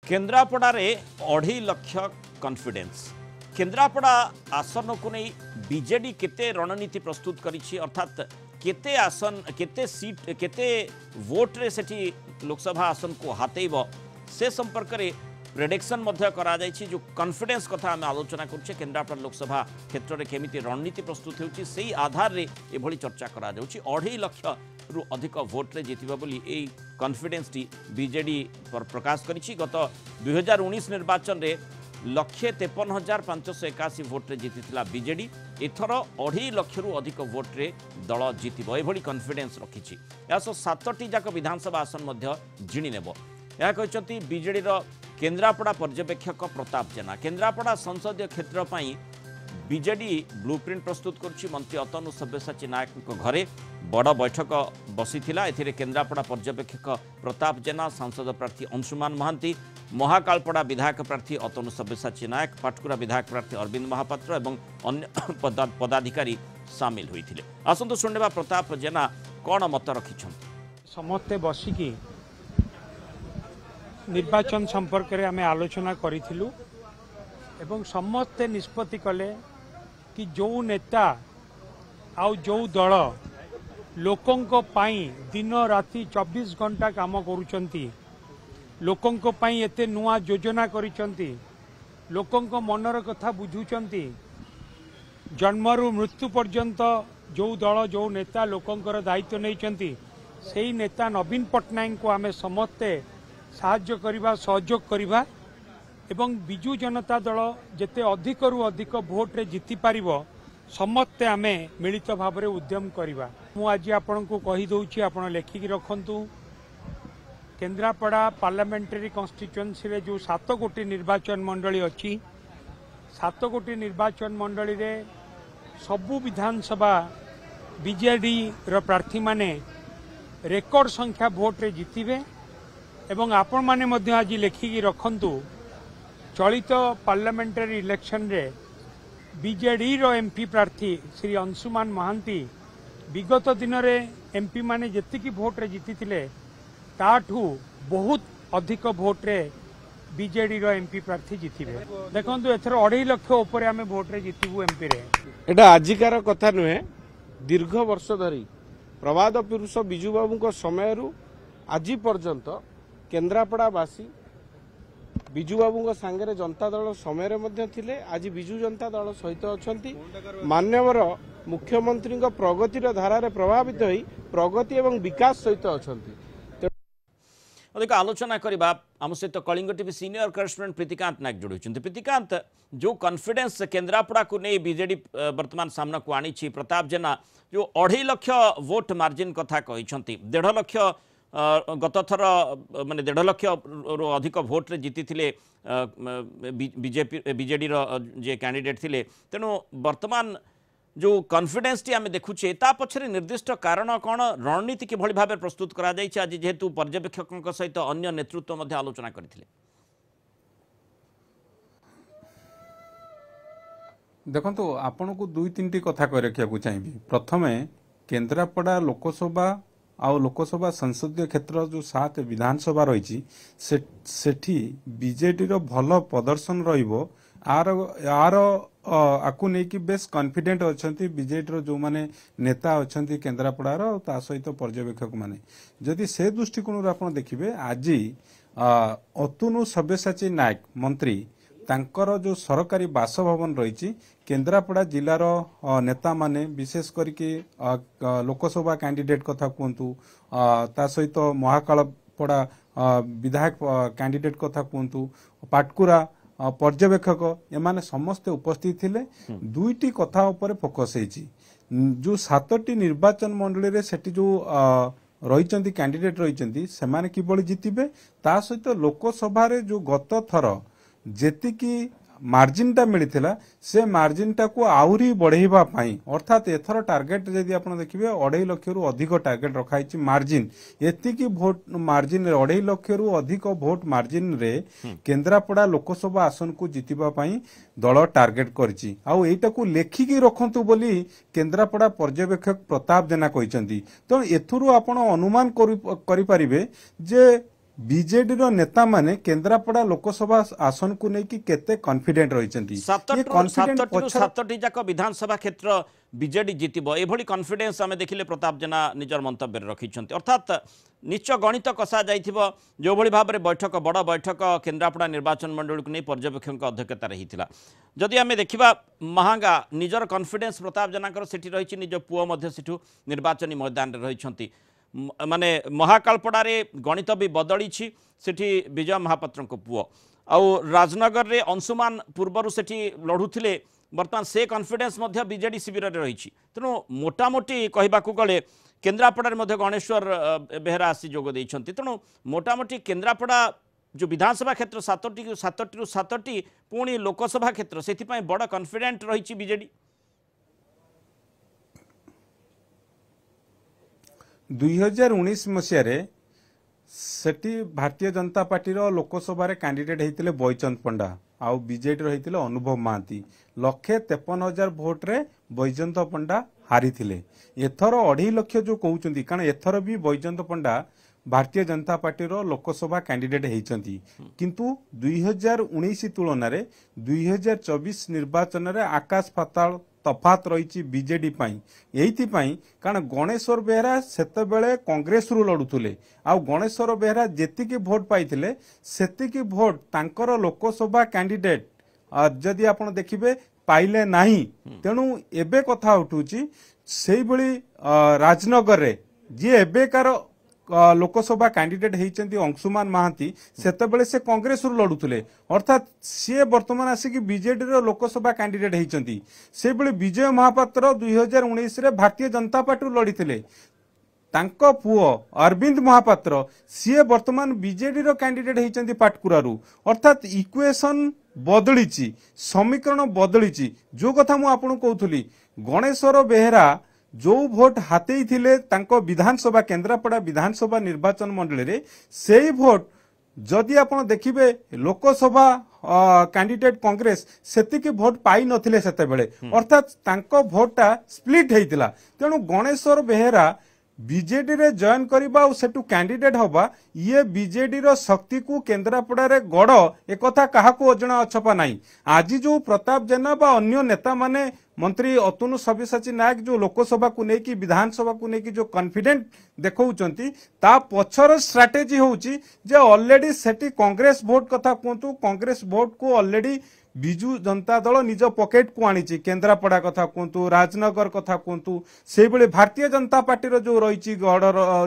केन्द्रापड़े 2.5 lakh confidence Kendrapara आसन को नहीं बीजेडी केते रणनीति प्रस्तुत करिछि अर्थात केते आसन केते सीट केते वोट रे सेठी लोकसभा आसन को हातेइब से संपर्क रे प्रेडिक्शन मध्य करा जायछि जो कॉन्फिडेंस कथा आम आलोचना करछे केन्द्रापड़ा लोकसभा क्षेत्र में केमिति रणनीति प्रस्तुत होछि सेही आधार रे एभली चर्चा करा जाउछि 2.5 लाख रु अधिक भोट रे जितिबा बोली ए कॉन्फिडेंस टी बीजेडी पर प्रकाश करिछि गत 2019 निर्वाचन रे 1,53,581 भोट रे जीतिथिला बीजेडी एथर 2.5 लाख रु अधिक भोट रे दल जीतिबो एभली कॉन्फिडेंस रखिछि यासो 7टी जाक विधानसभा आसन मध्य जिणी नेबो या कहचंती बीजेडी रो केन्द्रापड़ा पर्यवेक्षक प्रताप जेना केन्द्रापड़ा संसदीय क्षेत्र पई बीजेडी ब्लूप्रिंट प्रस्तुत करछि मंत्री अतनु सब्यसाची नायक घरे बड़ बैठक बसीथिला एथिरे केन्द्रापड़ा पर्यवेक्षक प्रताप जेना सांसद प्रार्थी अंशुमान महांती महाकालपड़ा विधायक प्रार्थी अतनु सब्यसाची नायक पाटकुरा विधायक प्रार्थी अरविंद महापात्र एवं अन्य पदाधिकारी सामिल होइथिले आसंतु सुनबा प्रताप जेना कोन मत रखिछन समस्ते बसिकी निर्वाचन संपर्क में आम आलोचना करिथिलु एवं समस्ते निष्पत्ति कले कि जो नेता आउ जो दल लोकंको पाई दिन राति 24 घंटा काम करुचंती लोकंको पाई एते नुआ योजना करिचंती लोकंको मनर कथा बुझुचंती जन्मरु मृत्यु पर्यंत जो दल जो नेता लोकंकर दायित्व नैचंती सेही नेता नवीन पट्टनायक को आमे समस्ते साहाय्य करिबा सहयोग करिबा एवं बिजु जनता दल जेते अधिक रु अधिक भोट रे जीति पारिबो समस्ते आमे मिलित भाव में उद्यम करिबा मु आज आपन को कहि दउछि आपन लेखिक रखंतु केन्द्रापड़ा पार्लियामेंटरी कॉन्स्टिट्यूएंसी रे जो 7 कोटी निर्वाचन मंडली अछि 7 कोटी निर्वाचन मंडली रे सबु विधानसभा बीजेडी रो प्रार्थी माने रेकर्ड संख्या भोट रे जीतिबे एवं आपण माने मध्य आज लेखिकी रखंतु चलित पार्लियामेंटरी इलेक्शन रे बीजेडी रो एमपी प्रार्थी श्री अंशुमान महांती विगत दिन रे एमपी माने जेतिकी भोट रे जीतिथिले ताठू बहुत अधिक भोट रे बीजेडी रो एमपी प्रार्थी जीतिबे देखंतु एथर 2.5 लाख ऊपर आमे भोट रे जीतिबु एमपी रे एटा आजिकार कथा नुहे दीर्घ वर्ष धरी प्रवाद पुरुष बिजु बाबू को समयरु आज पर्यंत केन्द्रापड़ावासी बिजु बाबू सांगे जनता दल समय थिले आज बिजु जनता दल सहित अच्छा मान्यवर मुख्यमंत्री प्रगतिर धारा प्रभावित होई प्रगति एवं विकास सहित अच्छा अधिक आलोचना करबा आम सहित Kalinga TV senior correspondent Preetikant Nayak जोड़ुछन्ति प्रीतिकांत जो कॉन्फिडेंस केन्द्रापड़ा को नहीं बीजेडी वर्तमान सामना को आनी प्रताप जेना जो 2.5 लाख वोट मार्जिन कथा कहिसंति 1.5 लाख गत थर माने 1.5 लाख अधिक भोट रे जीति थिले बीजेडी रो जे कैंडिडेट थिले तेणु वर्तमान जो कॉन्फिडेंस टी आमे देखुचे ता पछरे निर्दिष्ट कारण कौन रणनीति के भली भाबे प्रस्तुत करा जायछि आज जेहेतु पर्यवेक्षकों सहित अन्य नेतृत्व मध्य आलोचना करथिले देखंतु आपन को 2-3टी कथा कह रखिया को चाहिबी प्रथमे केन्द्रापड़ा लोकसभा आउ लोकसभा संसदीय क्षेत्र जो 7 विधानसभा रही सेठी बीजेडी रो भल प्रदर्शन रहिबो आर आकु नहीं कि बेस कॉन्फिडेंट अच्छी बीजेडी रो जो माने नेता अच्छा केन्द्रापड़ार ता सहित पर्यवेक्षक माने जदि से दृष्टिकोण आपन देखिबे आज अतनु सब्यसाची नायक मंत्री तांकर जो सरकारी बासभवन रही केन्द्रापड़ा जिलार नेता माने विशेष करके लोकसभा कैंडिडेट कथा कहतु ता सहित महाकालपड़ा विधायक कैंडिडेट कथा कहतु पाटकुरा पर्यवेक्षक एमाने समस्ते उपस्थित थिले 2टी कथा ऊपर फोकस होईची जो 7टी निर्वाचन मंडली रे सेठी जो रही कैंडिडेट रही से माने किबळी जितिबे ता सहित लोकसभा रे जो गत थर जेतिकी मार्जिन टा मिलता से मार्जिन टा को आउरी बढ़ेबा पाई अर्थात एथर टार्गेट जदि आपण देखिबे 2.5 लाख रु अधिक टार्गेट रखाई मार्जिन एतिकी भोट मार्जिन 2.5 लाख रु अधिक भोट मार्जिन रे केन्द्रापड़ा लोकसभा आसन को जितिबा पाई दल टार्गेट करछि आउ एटा को लेखिकी रखंतु बोली केन्द्रापड़ा पर्यवेक्षक प्रताप जेना कहिसंती तो एथुरु आपण अनुमान करि परिबे जे बीजेडी रो नेता माने केन्द्रापड़ा लोकसभा आसन को लेकिन केते कॉन्फिडेंट रहिसेंती ये कॉन्फिडेंट पछर 7टी जाक विधानसभा क्षेत्र बीजेडी जितब एभली कॉन्फिडेंस आम देखिले प्रताप जेना निजर मंतव्य रखिछंती अर्थात निश्चय गणित कषा जाइथिबो जो भली भाव में बैठक बड़ बैठक केन्द्रापड़ा निर्वाचन मंडल को नहीं पर्यवेक्षक अध्यक्षता रही जदि आम देखा महांगा निजर कॉन्फिडेंस प्रताप जेना सेठी रही निज पुओ मध्य सेठू निर्वाचनी मैदान रे रहिछंती माने महाकालपड़ारे गणित भी बदली सेठी विजय महापात्र पुओ आउ राजनगर रे अंशुमान पूर्वर सेठी लड़ुथिले बर्तमान से कॉन्फिडेंस मध्य बीजेडी शिविर रे रही तेणु मोटामोटी कहबाकू गले केन्द्रापड़ा मध्य गणेश्वर बेहरा आसी जोग देइछंती तेणु मोटामोटी केन्द्रापड़ा जो विधानसभा क्षेत्र 7टी पुणी लोकसभा क्षेत्र से बड़ कॉन्फिडेंट रही बीजेडी 2019 मसीह सेठी भारतीय जनता पार्टी रो लोकसभा कैंडिडेट होते बैचंद पंडा आउ बीजेडी रही अनुभव महांती 153,000 भोट रे बैजंत पंडा हारी थिले एथर 2.5 लाख जो कहउचंती कारण एथर भी बैजंत पंडा भारतीय जनता पार्टी रो लोकसभा कैंडिडेट होती किंतु 2019 तुलन रे 2024 निर्वाचन रे आकाश पाताल तफात रही बीजेडी कारण गणेश्वर बेहरा सेते बेले कांग्रेस रु लड़ुले आउ गणेश्वर बेहरा जेतिकी भोट पाइथिले सेतिकी भोट तांकर लोकसभा कैंडिडेट जदि आपण देखिबे पाइले नाही तेणु एबे कथा उठुची सेही भली राजनगर रे जे एबेकार लोकसभा कैंडिडेट होती अंशुमान महांती सेतेबेले से कांग्रेस रु लड़ुले अर्थात सी बर्तमान आसिक बीजेडी रो लोकसभा कैंडिडेट होती से बेले विजय महापात्र 2019 रे भारतीय जनता पार्टी लड़ीथिले तांको पुओ अरविंद महापात्र सी बर्तमान बीजेडी रो कैंडिडेट होती पाटकुरारू अर्थात इक्वेशन बदली समीकरण बदली जो कथा मु आपन कहूली गणेश्वर बेहरा जो भोट हाथई थिले तांको विधानसभा केन्द्रापड़ा विधानसभा निर्वाचन मंडल रे सेही भोट जदि आपण देखिबे लोकसभा कैंडिडेट कांग्रेस सेतिकी भोट पाई नथिले सेते बेले अर्थात तांको भोटटा स्प्लिट हेतिला तेणु गणेश्वर बेहरा बीजेडी रे जॉइन करबा और सेटू कैंडिडेट होबा ये बीजेडी रो शक्ति को केन्द्रापड़ा रे गड़ एक कथा काहाको अजणा अछपा नाही आज जो प्रताप जेना बा अन्य नेता माने मंत्री अतुनु सब्यसाची नायक जो लोकसभा को लेकी विधानसभा को लेकी जो कॉन्फिडेंट देखौचंती ता पछर स्ट्रेटेजी होउची जे ऑलरेडी सेठी कांग्रेस भोट कथा कोंतु कांग्रेस भोट को ऑलरेडी बिजू जनता दल निज पॉकेट को आनी केन्द्रापड़ा कथा कहतु राजनगर कथा कहतु से बेले भारतीय जनता पार्टी रो जो रही गढ़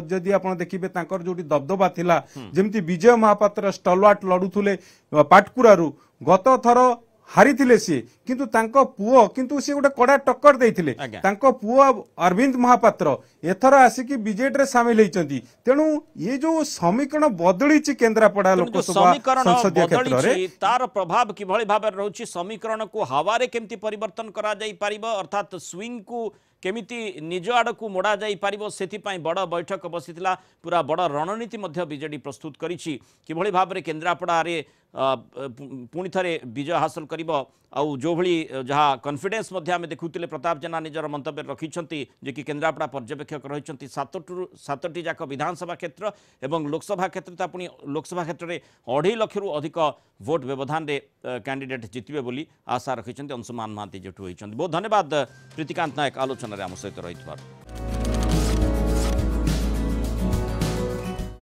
जदि आप देखिए जो दबदबा थिला जेमती विजय महापात्र स्टलवाट लड़ुले पाटकुरारू गत थर हारी थिले सी किंतु तांको पुओ किंतु सी गोटे कड़ा टक्कर देइथिले तांको पुओ अरविंद महापात्र एथर आसिकी बीजेडी रे शामिल होइचंती तेणु ये जो समीकरण बदली केन्द्रापड़ा लोकसभा संसदीय क्षेत्र रे तार प्रभाव किभଳି भाबे रहउची समीकरण को हवारे केमती परिवर्तन करा जाई पारिबो अर्थात स्विंग को केमिति निज आड़ को मोड़ा जाई पारिबो सेथिपाई बड़ बैठक बसिथिला पूरा बड़ रणनीति मध्य बीजेडी प्रस्तुत करिछि किभଳି भाबरे केन्द्रापड़ा रे पुणी थरे विजय हासिल करिबो आउ जो भली जहाँ कॉन्फिडेंस मध्य आम देखुले प्रताप जेना निजर मंतव्य रखिछंती जे कि केन्द्रापड़ा पर्यवेक्षक रहिछंती 7टी जाक विधानसभा क्षेत्र एवं लोकसभा क्षेत्र पुणी लोकसभा क्षेत्र में 2.5 लाख रु अधिक भोट व्यवधान रे कैंडिडेट जितबे बोली आशा रखिछंती अंशुमान महांती जेठू होइछंती बहुत धन्यवाद प्रीतिकांत नायक आलोचना रे आम सहित रहितबार।